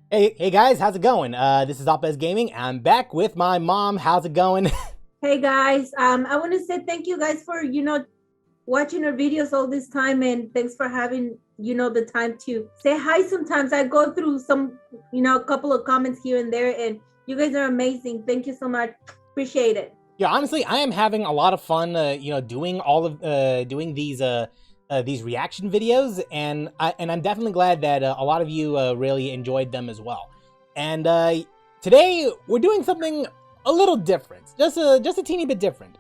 Hey guys, how's it going? This is Opez Gaming. I'm back with my mom. How's it going? Hey guys, I want to say thank you guys for watching our videos all this time, and thanks for having the time to say hi. Sometimes I go through some a couple of comments here and there, and you guys are amazing. Thank you so much. Appreciate it. Yeah, honestly, I am having a lot of fun. Doing all of doing these reaction videos, and I'm definitely glad that a lot of you really enjoyed them as well. And today we're doing something a little different, just a teeny bit different.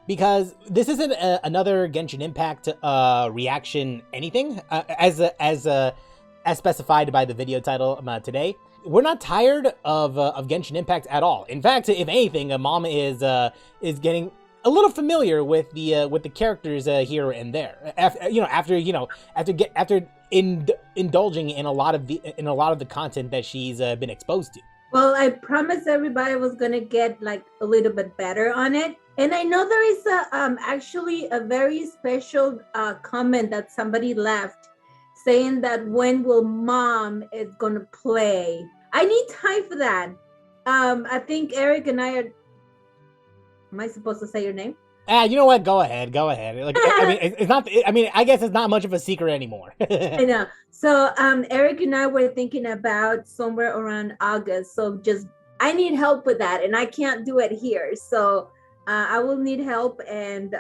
Because this isn't another Genshin Impact reaction anything as specified by the video title today. We're not tired of Genshin Impact at all. In fact, if anything, Mom is getting a little familiar with the characters here and there. After indulging in a lot of the content that she's been exposed to. Well, I promised everybody I was gonna get like a little bit better on it, and I know there is actually a very special comment that somebody left saying that when will Mom is gonna play. I need time for that. I think Eric and I are. Am I supposed to say your name? You know what? Go ahead. Like, I mean, it's not. I mean, I guess it's not much of a secret anymore. I know. So, Eric and I were thinking about somewhere around August. So, just I need help with that, and I can't do it here. So, I will need help, and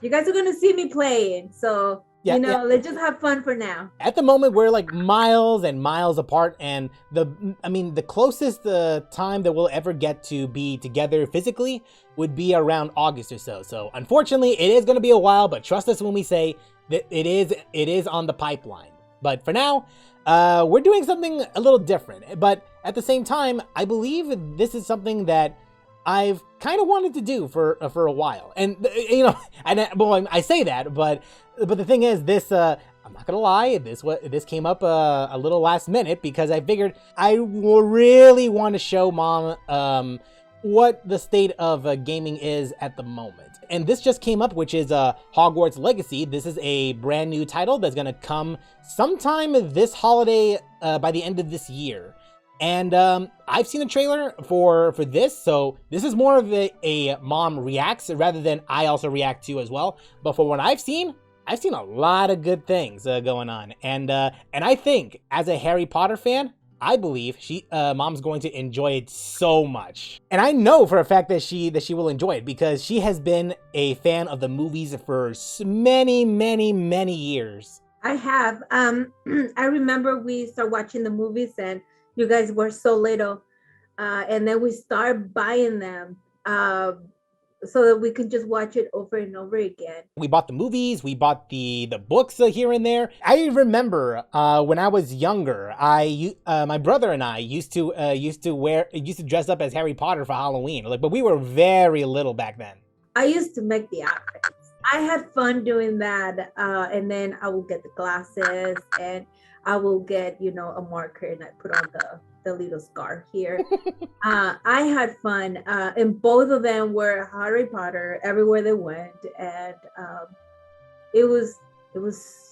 you guys are gonna see me playing. So. Yeah. Let's just have fun for now. At the moment, we're like miles and miles apart, and the closest time that we'll ever get to be together physically would be around August or so. So unfortunately, it is going to be a while, but trust us when we say that it is on the pipeline. But for now, we're doing something a little different. But at the same time, I believe this is something that I've kind of wanted to do for a while. And I say that, but the thing is, this I'm not gonna lie, this came up a little last minute because I figured I really want to show Mom what the state of gaming is at the moment. And this just came up, which is Hogwarts Legacy. This is a brand new title that's gonna come sometime this holiday, by the end of this year. And I've seen a trailer for this, so this is more of a Mom reacts rather than I also react to as well. But for what I've seen a lot of good things going on, and I think as a Harry Potter fan, I believe Mom's going to enjoy it so much. And I know for a fact that she will enjoy it because she has been a fan of the movies for many years. I have. I remember we started watching the movies and you guys were so little, and then we started buying them so that we could just watch it over and over again. We bought the movies, we bought the books here and there. I remember when I was younger, my brother and I used to dress up as Harry Potter for Halloween. But we were very little back then. I used to make the outfits. I had fun doing that, and then I will get the glasses and I will get, a marker and I put on the little scarf here. I had fun. And both of them were Harry Potter everywhere they went. And it was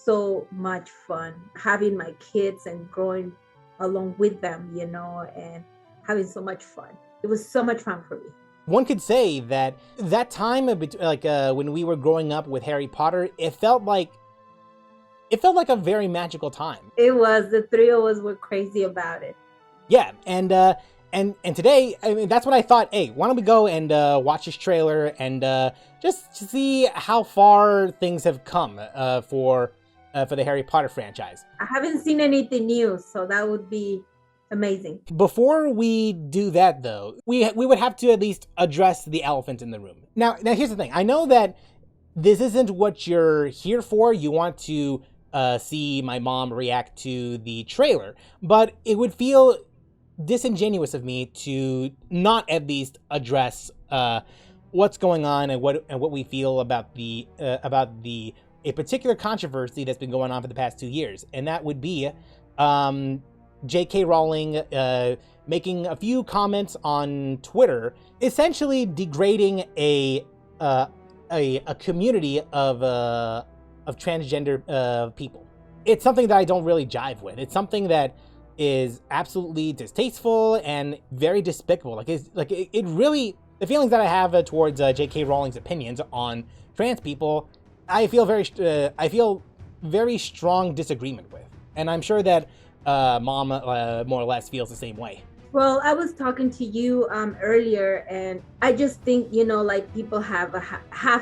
so much fun having my kids and growing along with them, and having so much fun. It was so much fun for me. One could say that time, when we were growing up with Harry Potter, it felt like a very magical time. It was. The three of us were crazy about it. Yeah, and today, I mean, that's what I thought. Hey, why don't we go and watch this trailer and just to see how far things have come for the Harry Potter franchise. I haven't seen anything new, so that would be amazing. Before we do that, though, we would have to at least address the elephant in the room. Now here's the thing. I know that this isn't what you're here for. You want to see my mom react to the trailer, but it would feel disingenuous of me to not at least address what's going on and what we feel about a particular controversy that's been going on for the past 2 years, and that would be J.K. Rowling making a few comments on Twitter, essentially degrading a community of transgender people. It's something that I don't really jive with. It's something that is absolutely distasteful and very despicable. It really, the feelings that I have towards J.K. Rowling's opinions on trans people, I feel very strong disagreement with, and I'm sure that Mom more or less feels the same way. Well, I was talking to you earlier, and I just think, like, people have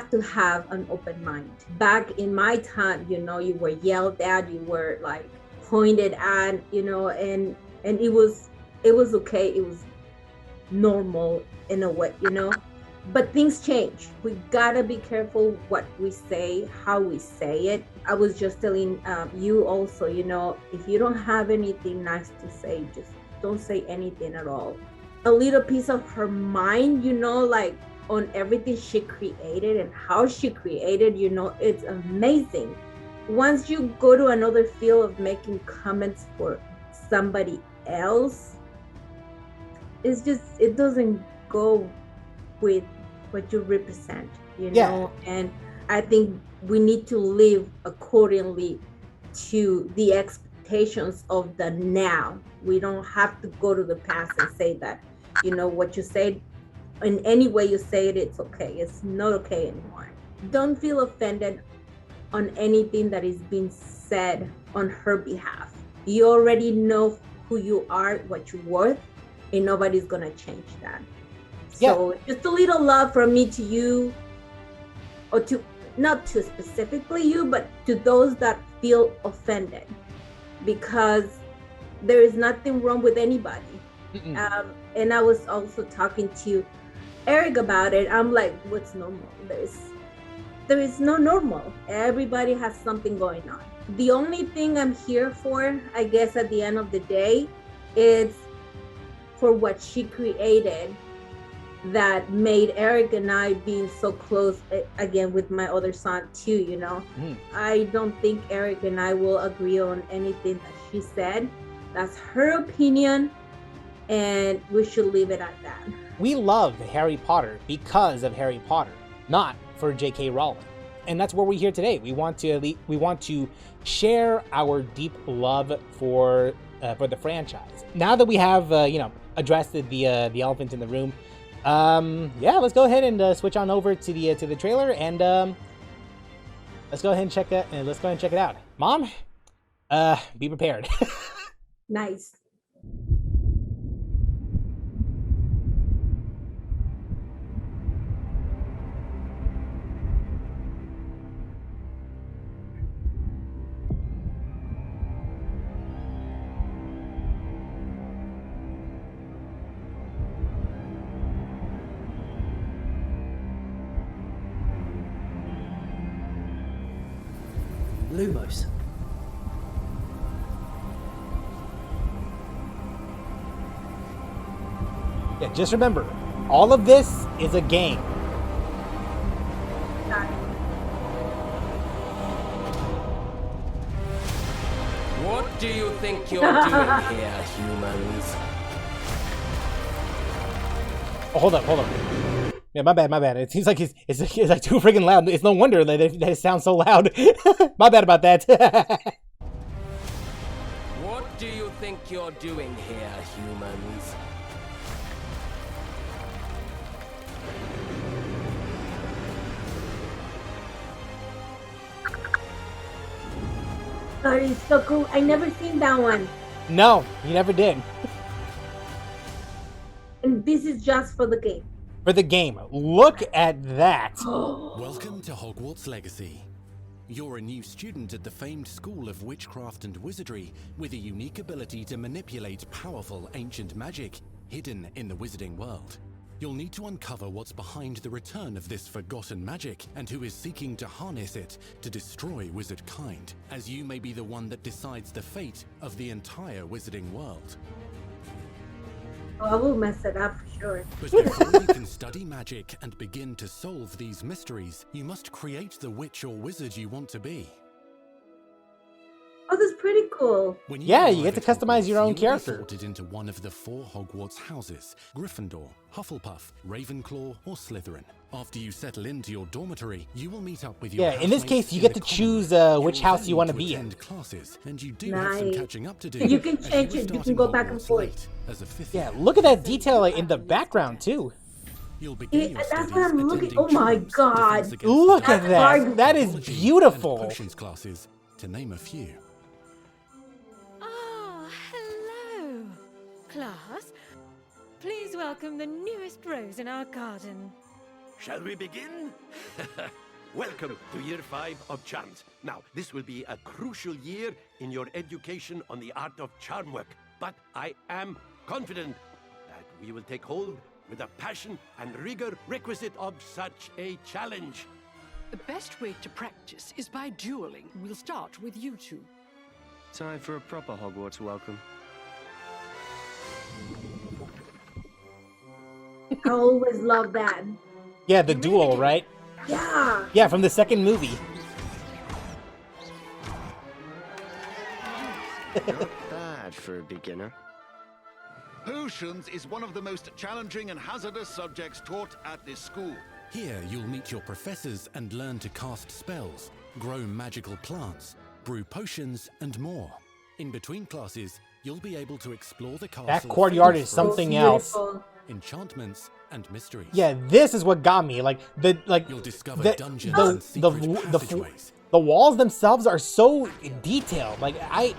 to have an open mind. Back in my time, you were yelled at, you were like pointed at, and it was okay, it was normal in a way, but things change. We gotta be careful what we say, how we say it. I was just telling you also, if you don't have anything nice to say, just don't say anything at all. A little piece of her mind, like on everything she created and how she created, it's amazing. Once you go to another field of making comments for somebody else, it doesn't go with what you represent, and I think we need to live accordingly to the expectations of the now. We don't have to go to the past and say that, what you said, in any way you say it, it's okay. It's not okay anymore. Don't feel offended on anything that is being said on her behalf. You already know who you are, what you're worth, and nobody's gonna change that. So just a little love from me to you, or to, not to specifically you, but to those that feel offended, because there is nothing wrong with anybody. And I was also talking to Eric about it. I'm like, what's normal? There is no normal. Everybody has something going on. The only thing I'm here for, I guess, at the end of the day, is for what she created that made Eric and I being so close, again, with my other son too, I don't think Eric and I will agree on anything that she said. That's her opinion, and we should leave it at that. We love Harry Potter because of Harry Potter, not for J.K. Rowling. And that's what we're here today. We want to share our deep love for the franchise. Now that we have addressed the elephant in the room, let's go ahead and switch on over to the trailer, and let's go ahead and check it out. Mom, be prepared. Nice. Lumos. Yeah, just remember, all of this is a game. What do you think you're doing here, humans? Oh, hold up. Yeah, my bad. It seems like it's like too freaking loud. It's no wonder that it sounds so loud. My bad about that. What do you think you're doing here, humans? Oh, it's so cool. I never seen that one. No, you never did. And this is just for the game. For the game. Look at that. Welcome to Hogwarts Legacy. You're a new student at the famed School of Witchcraft and Wizardry with a unique ability to manipulate powerful ancient magic hidden in the wizarding world. You'll need to uncover what's behind the return of this forgotten magic and who is seeking to harness it to destroy wizard kind, as you may be the one that decides the fate of the entire wizarding world. Oh, I will mess it up for sure. But before you can study magic and begin to solve these mysteries, you must create the witch or wizard you want to be. Oh, that's pretty cool. When Yeah, you arrive get to at customize your Hogwarts, own you'll be character. sorted into one of the 4 Hogwarts houses: Gryffindor, Hufflepuff, Ravenclaw, or Slytherin. After you settle into your dormitory, you will meet up with your Yeah, in this housemates case, you in get the to common choose room. which You'll house then you want to need be in. attend classes, and you do have some Nice. catching up to do. You can as change are it. You can starting go back and Hogwarts forth. late as a 5th Yeah, year. look at that detail in the background too. You'll begin your That's studies what I'm looking. attending Oh my charms, God. defense against Look the at dark that. Hogwarts. That is biology, beautiful. and potions classes, to name a few. Ah, hello, class. Please welcome the newest rose in our garden. Shall we begin? Welcome to Year 5 of Charms. Now, this will be a crucial year in your education on the art of charm work, but I am confident that we will take hold with the passion and rigor requisite of such a challenge. The best way to practice is by dueling. We'll start with you two. Time for a proper Hogwarts welcome. I always love that. Yeah, the duel, right? Yeah. Yeah, from the second movie. Not bad for a beginner. Potions is one of the most challenging and hazardous subjects taught at this school. Here, you'll meet your professors and learn to cast spells, grow magical plants, brew potions, and more. In between classes, you'll be able to explore the castle. That courtyard is famous for something its else. Beautiful. enchantments, and mysteries. Yeah, this is what got me. Like You'll discover the dungeons the and secret the passageways. the walls themselves are so detailed. Like As well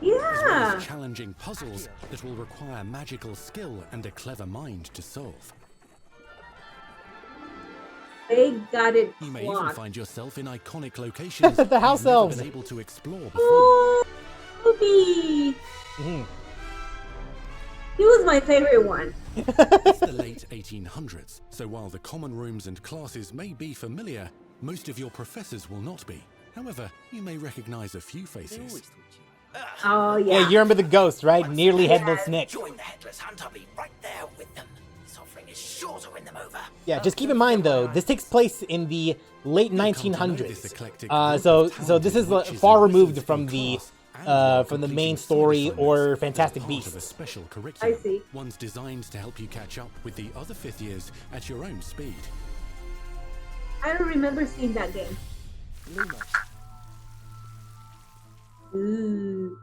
Yeah. as challenging puzzles that will require magical skill and a clever mind to solve. They got it You may even clocked. find yourself in iconic locations The house you've never elves. been able to explore before. Oh, Ruby. Mhm. He was my favorite one. It's the late 1800s, so while the common rooms and classes may be familiar, most of your professors will not be. However, you may recognize a few faces. Oh Yeah, yeah. you remember the ghost, right? Nearly headless Nick. Join the headless hunt. I'll be right there with them. This offering is sure to win them over. Yeah, just keep in mind though, this takes place in the late You'll come to know 1900s. this eclectic So group of so this is talented witches far and removed wizards from in the class and from the completing main sword story assignments or as Fantastic part of a Beasts. special curriculum. I see. One's designed to help you catch up with the other 5th years at your own speed. I don't remember seeing that game. Ooh.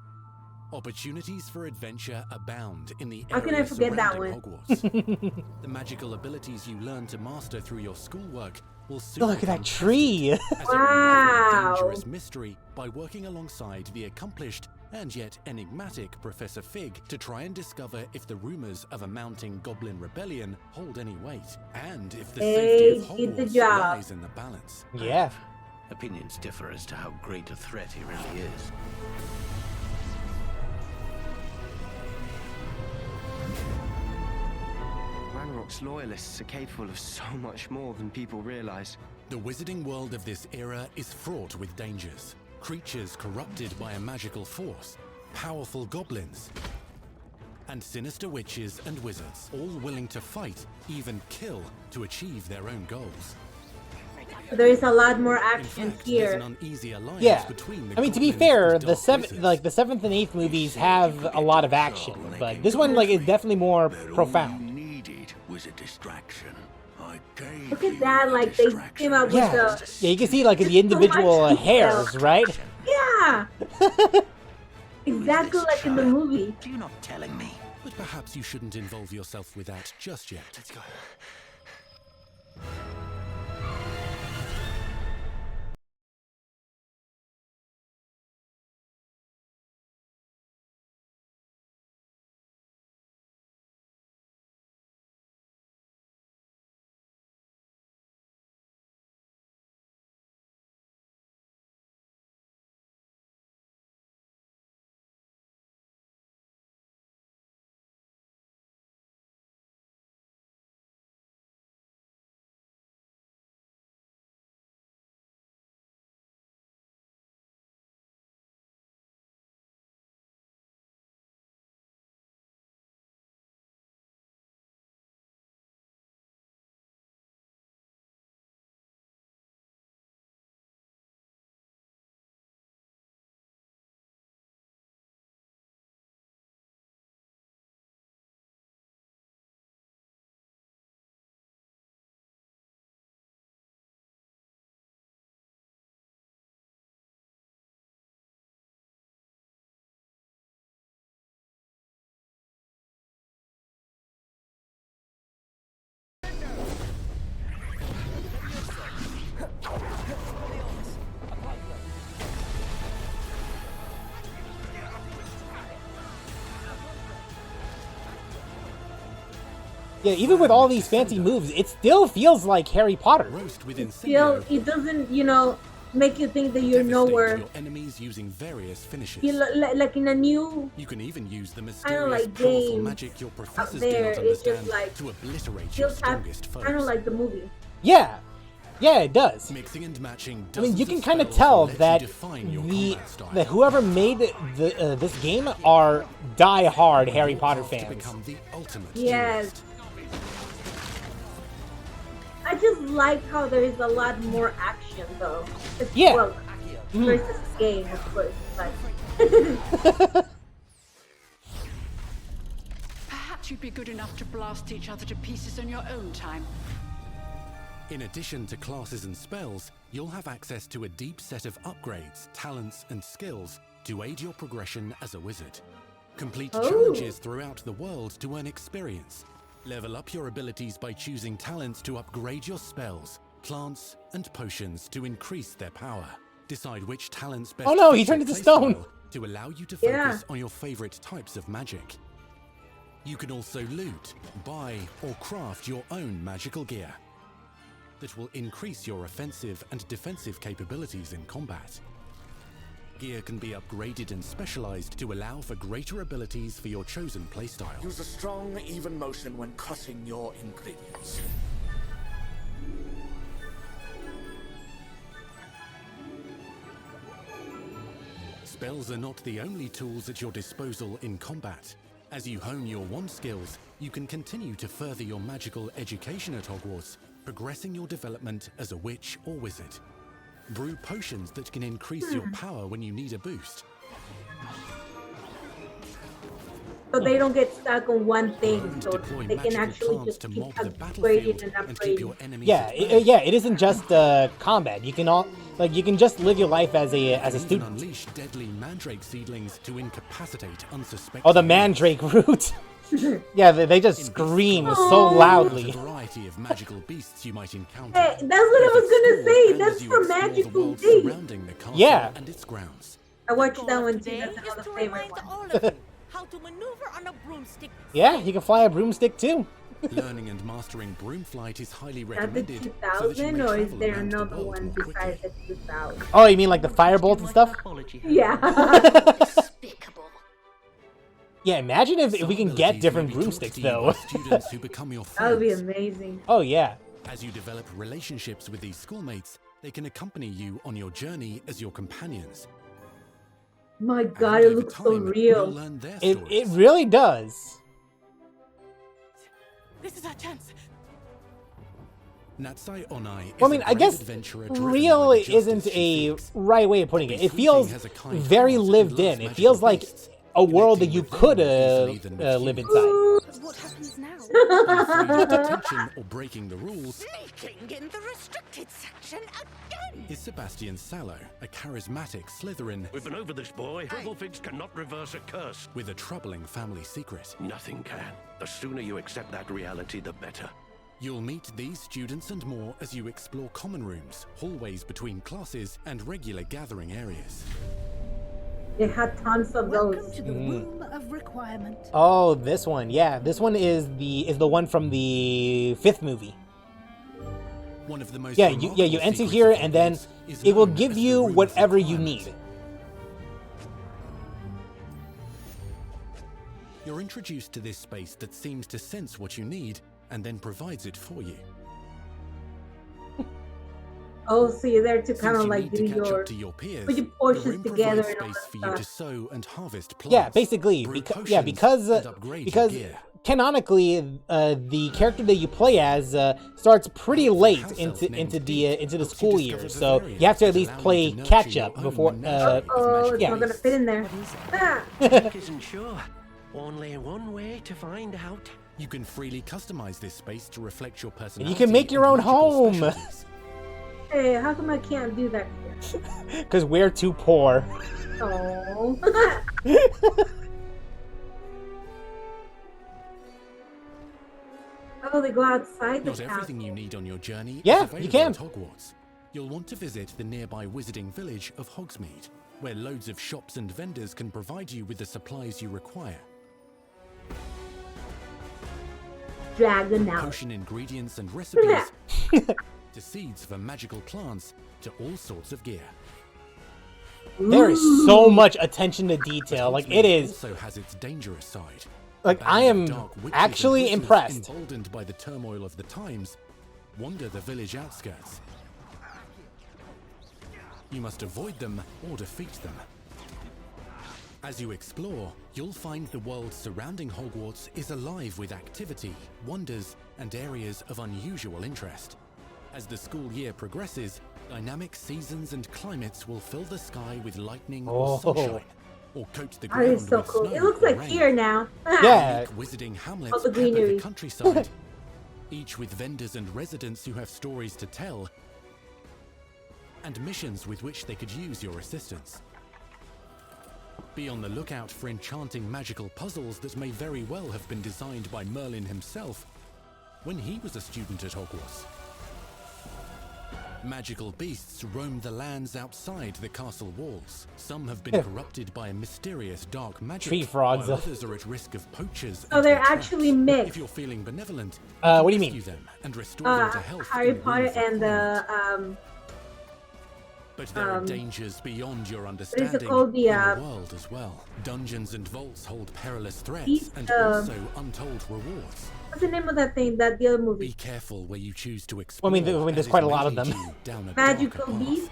Opportunities for adventure abound in the How can I area forget that surrounding one? Hogwarts. The magical abilities you learn to master through your schoolwork will soon Look at become that tree. tested as you unravel Wow. a dangerous mystery by working alongside the accomplished and yet enigmatic Professor Fig to try and discover if the rumors of a mounting goblin rebellion hold any weight, and if the Hey, safety of did the Hogwarts job. lies in the balance. Yeah. Opinions differ as to how great a threat he really is. Ranrock's loyalists are capable of so much more than people realize. The wizarding world of this era is fraught with dangers. Creatures corrupted by a magical force, powerful goblins, and sinister witches and wizards, all willing to fight, even kill, to achieve their own goals. There is a lot more In action fact, there's an here. uneasy alliance Yeah. between the I mean, to be goblins fair, and the dark seventh, wizards. like the 7th and 8th movies have a lot of action, but this one, like, is definitely more profound. Needed was a distraction. I gave Look at you that, a like they distraction. came out with Yeah, the yeah, you can see like the individual detail. hairs, right? yeah. Exactly like in the movie. You're not telling me. But perhaps you shouldn't involve yourself with that just yet. Let's go. Yeah, even with all these fancy moves, it still feels like Harry Potter. Roast with Still, incendio. it doesn't, you know, make you think that you're Devastate nowhere. your enemies using various finishes. You like in a new You can even use the kind of mysterious, like powerful games magic your out professors there. do not It's just understand like to obliterate your feels kind strongest foes. of like the movie. Yeah, yeah, it does. Mixing and matching. I mean, you dozens can of kind of spells tell will let you that define your the combat style. that whoever made this game are die-hard Harry Your Potter path to fans. become the ultimate Yes. duelist. I just like how there is a lot more action though. Yeah. Well, versus the game, of course. But Perhaps you'd be good enough to blast each other to pieces on your own time. In addition to classes and spells, you'll have access to a deep set of upgrades, talents, and skills to aid your progression as a wizard. Complete challenges throughout the world to earn experience. Level up your abilities by choosing talents to upgrade your spells, plants, and potions to increase their power. Decide which talents best Oh no, he fit turned your into stone. playstyle to allow you to Yeah. focus on your favorite types of magic. You can also loot, buy, or craft your own magical gear that will increase your offensive and defensive capabilities in combat. Gear can be upgraded and specialized to allow for greater abilities for your chosen playstyle. Use a strong, even motion when cutting your ingredients. Spells are not the only tools at your disposal in combat. As you hone your wand skills, you can continue to further your magical education at Hogwarts, progressing your development as a witch or wizard. Brew potions that can increase your power when you need a boost. so they don't get stuck on one thing, And so deploy they can magical actually plants just to keep mob the upgrading battlefield and and keep your upgrading. enemies Yeah, at bay. yeah, it isn't just combat. You can you can just live your life as a You can student. unleash deadly mandrake seedlings to incapacitate unsuspecting. Oh, the mandrake root. Yeah, they just In scream Big so Claw, loudly. a variety of magical beasts you might encounter. Hey, that's what I was gonna say. And That's as you for explore the magical world things. surrounding the castle Yeah. and its grounds. I watched that one too. Today That's is another to favorite remind one. all of you how to maneuver on a broomstick. Yeah, you can fly a broomstick too. Learning and mastering broomflight is highly At the recommended so that you 2000, may or is travel there around the another world one more besides quickly. the 2000? Oh, you mean like the firebolt and stuff? Yeah. Despicable. Yeah, imagine if Some we can abilities get may different be taught broomsticks to you though. by students who become your That would be friends. amazing. Oh yeah. As you develop relationships with these schoolmates, they can accompany you on your journey as your companions. My And God, it over looks so time, you'll real. learn their It stories. really does. This is our chance. Natsai Onai is Well, I mean, a I brave guess adventurer driven real by the justice isn't she a seeks. right way of putting it. It Beefeating feels has a kind very heart and lived loves in. It magical feels like beasts, a world that connecting you with them could more easily than with live humans. inside. What happens now? Unafraid of detention or breaking the rules Sneaking in the restricted section again. is Sebastian Sallow, a charismatic Slytherin We've been over this, boy. Figs cannot reverse a curse. with a troubling family secret. Nothing can. The sooner you accept that reality, the better. You'll meet these students and more as you explore common rooms, hallways between classes, and regular gathering areas. They had tons of Welcome those. to the Room of Requirement. Oh, this one. Yeah, this one is the one from the 5th movie. One of the most Yeah, you remarkable enter secrets here of and then Hogwarts is it will known give as the you Room of whatever you Requirement. need. You're introduced to this space that seems to sense what you need and then provides it for you. Oh, so you're there to Since kind of you like need do to catch your up to your peers, put your the portions room together provides and all space that for you to stuff. sow and harvest plants. Yeah, basically, brew because potions, and upgrade your because gear. canonically, the character that you play as starts pretty late house into elf named into Deet the helps you school discover year, the so variants you have to at that least allow you play to nurture catch your up own before. menagerie of Oh, magic it's yeah. not gonna fit in there. Ah. Nick isn't sure. Only one way to find out. You can freely customize this space to reflect your And personality. you can make your and own magical home. specialties. Hey, how come I can't do that here? Because we're too poor. Oh. Oh, they go outside the Not town. everything you need on your journey Yeah, is you available can. at Hogwarts. You'll want to visit the nearby wizarding village of Hogsmeade, where loads of shops and vendors can provide you with the supplies you require. dragon out. Potion ingredients and recipes, to seeds for magical plants, to all sorts of gear. There is so much attention to detail. Like, it is. Also has its dangerous side. Like, I am actually impressed. Emboldened by the turmoil of the times, wander the village outskirts. You must avoid them or defeat them. As you explore, you'll find the world surrounding Hogwarts is alive with activity, wonders, and areas of unusual interest. As the school year progresses, dynamic seasons and climates will fill the sky with lightning or sunshine, or coat the ground That is so with cool. snow It looks or like rain. here now. Yeah. Wizarding All hamlets the pepper greenery. the countryside, each with vendors and residents who have stories to tell, and missions with which they could use your assistance. Be on the lookout for enchanting magical puzzles that may very well have been designed by Merlin himself when he was a student at Hogwarts. Magical beasts roam the lands outside the castle walls. Some have been corrupted by a mysterious dark magic, Tree frogs. while others are at risk of poachers. So and they're their actually traps. mixed. If you're feeling benevolent, What do you rescue mean? them and restore them to health Harry in Potter rules of and climate. the But there are dangers beyond your what understanding is it called? The in the world as well. Dungeons and vaults hold perilous threats These, and also untold rewards. what's the name of that thing? That the other movie? Be careful where you choose to explore. Well, I mean, there's as quite it a lot may of lead them. you down a Magical darker path. Beast.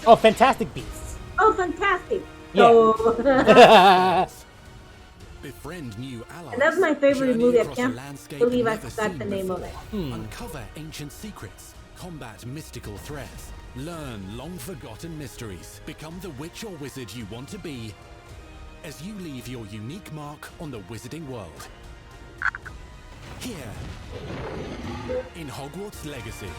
Oh, Fantastic Beasts. Oh, fantastic! Yeah. Oh. Befriend new allies. And that's my favorite Journey movie. I across a can't landscape believe I never forgot seen the name of before. it. Uncover ancient secrets. Combat mystical threats. Learn long-forgotten mysteries. Become the witch or wizard you want to be as you leave your unique mark on the wizarding world. Here, in Hogwarts Legacy.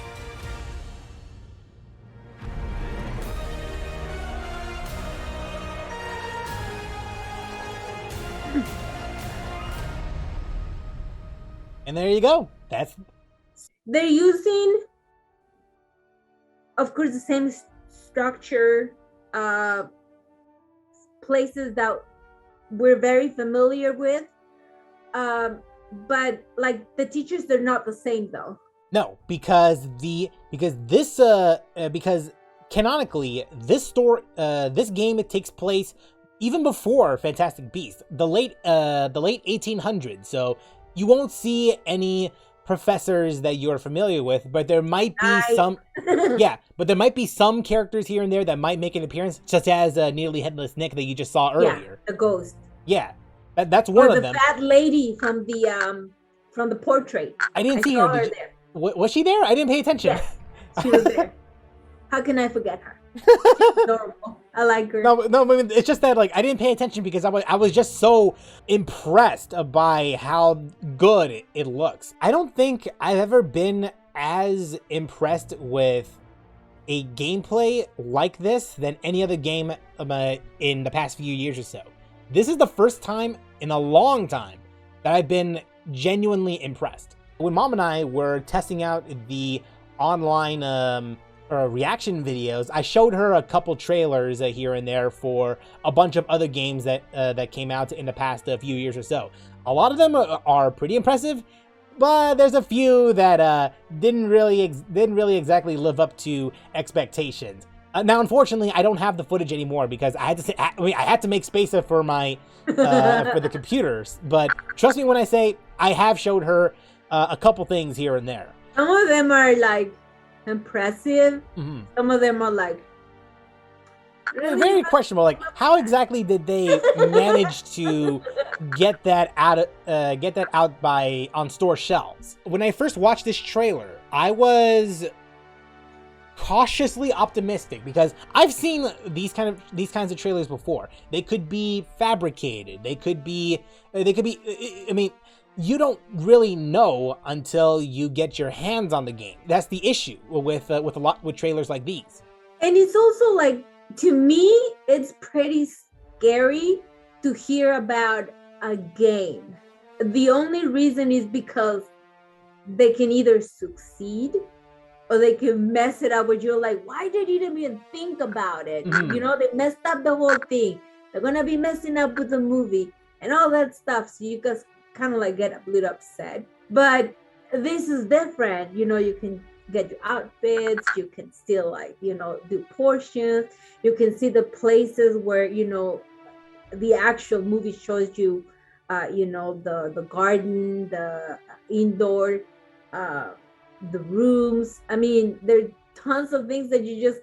And there you go. That's They're using, of course, the same structure, places that we're very familiar with, but like the teachers, they're not the same though. no, because canonically this game, it takes place even before Fantastic Beasts, the late 1800s. So you won't see any professors that you're familiar with, but there might be some. Yeah, but there might be some characters here and there that might make an appearance, such as Nearly Headless Nick that you just saw earlier. Yeah, the ghost. Yeah, that's one Or of them. the fat lady from the portrait. I didn't see her. Did you- there. Was she there? I didn't pay attention. Yes, she was there. How can I forget her? She's adorable. I like her. No, I mean, it's just that like I didn't pay attention because I was just so impressed by how good it looks. I don't think I've ever been as impressed with a gameplay like this than any other game in the past few years or so. This is the first time in a long time that I've been genuinely impressed. When Mom and I were testing out the online reaction videos, I showed her a couple trailers here and there for a bunch of other games that came out in the past few years or so. A lot of them are pretty impressive, but there's a few that didn't really exactly live up to expectations. Now, unfortunately, I don't have the footage anymore because I had to make space for my for the computers. But trust me when I say I have showed her a couple things here and there. Some of them are like impressive. Mm-hmm. Some of them are like really very questionable. Like, how exactly did they manage to get that out on store shelves? When I first watched this trailer, I was cautiously optimistic because I've seen these kinds of trailers before. They could be fabricated. They could be. I mean, you don't really know until you get your hands on the game. That's the issue with trailers like these. And it's also like, to me, it's pretty scary to hear about a game. The only reason is because they can either succeed or they can mess it up where you're like, why did you even think about it? Mm-hmm. You know, they messed up the whole thing. They're going to be messing up with the movie and all that stuff. So you guys kind of like get a little upset. But this is different. You can get your outfits, you can still like, do portions, you can see the places where, the actual movie shows you, the garden, the indoor, uh, the rooms. I mean, there are tons of things that you just,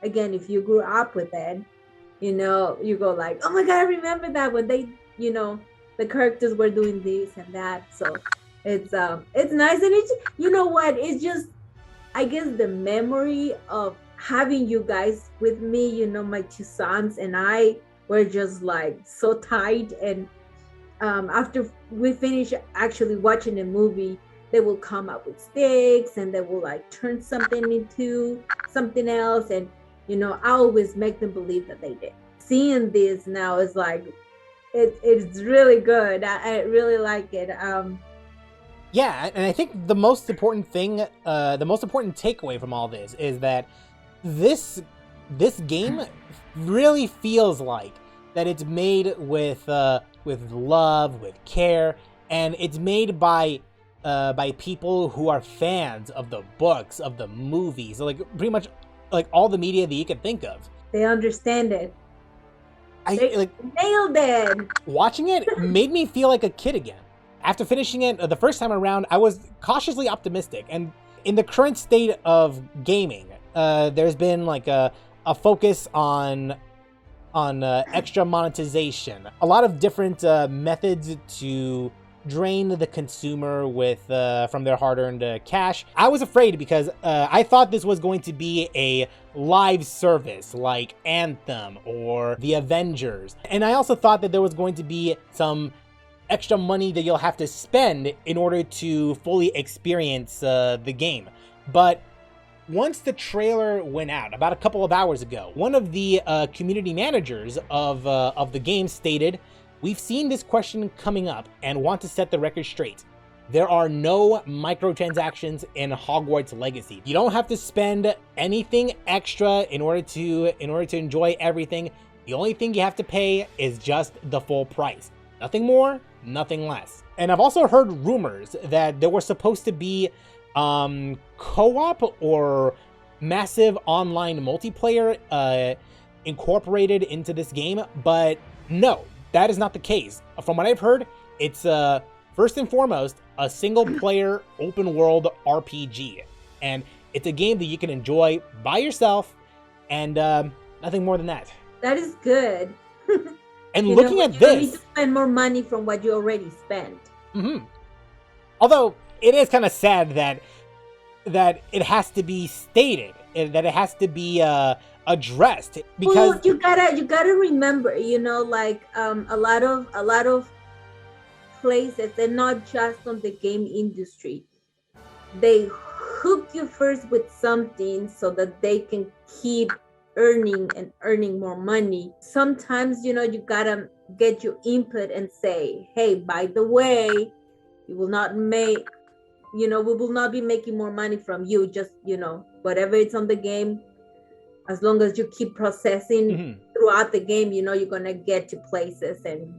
again, if you grew up with it, you go like, oh my God, I remember that when they, the characters were doing this and that. So it's nice. And it's, you know what, it's just, I guess the memory of having you guys with me, my two sons and I were just like so tight. And after we finish actually watching a movie, they will come up with sticks and they will like turn something into something else. And, I always make them believe that they did. Seeing this now is like, it's really good. I really like it. Yeah, and I think the most important thing, the most important takeaway from all this is that this game really feels like that it's made with love, with care, and it's made by people who are fans of the books, of the movies, like pretty much like all the media that you can think of. They understand it. They nailed it. Watching it made me feel like a kid again. After finishing it the first time around, I was cautiously optimistic. And in the current state of gaming, there's been like a focus on extra monetization, a lot of different methods to drain the consumer with from their hard-earned cash. I was afraid because I thought this was going to be a live service like Anthem or the Avengers, and I also thought that there was going to be some extra money that you'll have to spend in order to fully experience the game. But once the trailer went out about a couple of hours ago, one of the community managers of the game stated, "We've seen this question coming up and want to set the record straight. There are no microtransactions in Hogwarts Legacy. You don't have to spend anything extra in order to enjoy everything. The only thing you have to pay is just the full price. Nothing more, nothing less." And I've also heard rumors that there was supposed to be co-op or massive online multiplayer incorporated into this game, but no, that is not the case. From what I've heard, it's first and foremost a single-player open-world RPG, and it's a game that you can enjoy by yourself, and nothing more than that. That is good. And looking at you this, don't need to spend more money from what you already spent. Mm-hmm. Although it is kind of sad that it has to be stated, that it has to be addressed, because well, you gotta remember, like a lot of places, and not just on the game industry, they hook you first with something so that they can keep earning more money. Sometimes you gotta get your input and say, hey, by the way, you will not make we will not be making more money from you, just whatever it's on the game, as long as you keep processing throughout the game, you're gonna get to places and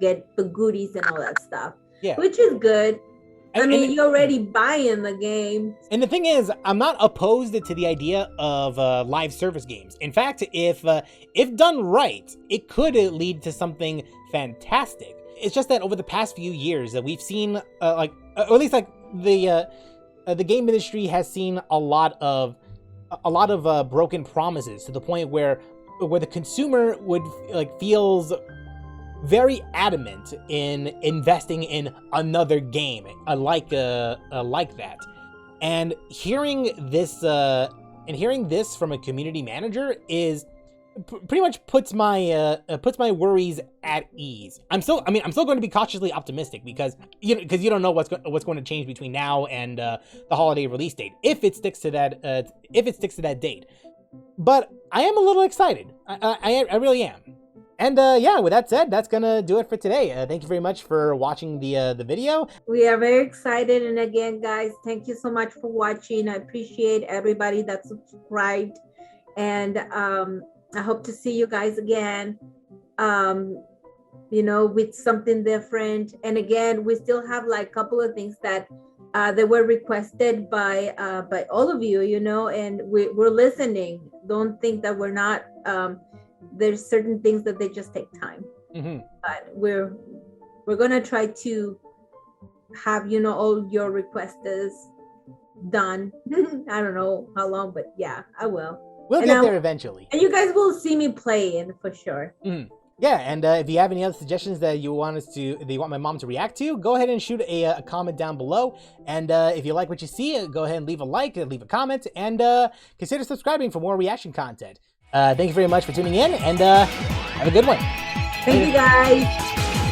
get the goodies and all that stuff, which is good. I mean, you're already buying the game. And the thing is, I'm not opposed to the idea of live service games. In fact, if done right, it could lead to something fantastic. It's just that over the past few years, we've seen or at least like the game industry has seen a lot of broken promises, to the point where the consumer would feels very adamant in investing in another game like that. And hearing this from a community manager is pretty much puts my worries at ease. I'm still going to be cautiously optimistic because you don't know what's going to change between now and the holiday release date, if it sticks to that date. But I am a little excited. I really am. And yeah, with that said, that's gonna do it for today. Thank you very much for watching the video. We are very excited, and again, guys, thank you so much for watching. I appreciate everybody that subscribed, and I hope to see you guys again. you know, with something different. And again, we still have like a couple of things that were requested by all of you, you know, and we're listening. Don't think that we're not. There's certain things that they just take time, but we're gonna try to have, you know, all your requests done. I don't know how long, but yeah, I will. We'll get there eventually. And you guys will see me playing for sure. Yeah, and if you have any other suggestions that you want my mom to react to, go ahead and shoot a comment down below. And if you like what you see, go ahead and leave a like, leave a comment, and consider subscribing for more reaction content. Thank you very much for tuning in, and have a good one. Thank you, guys.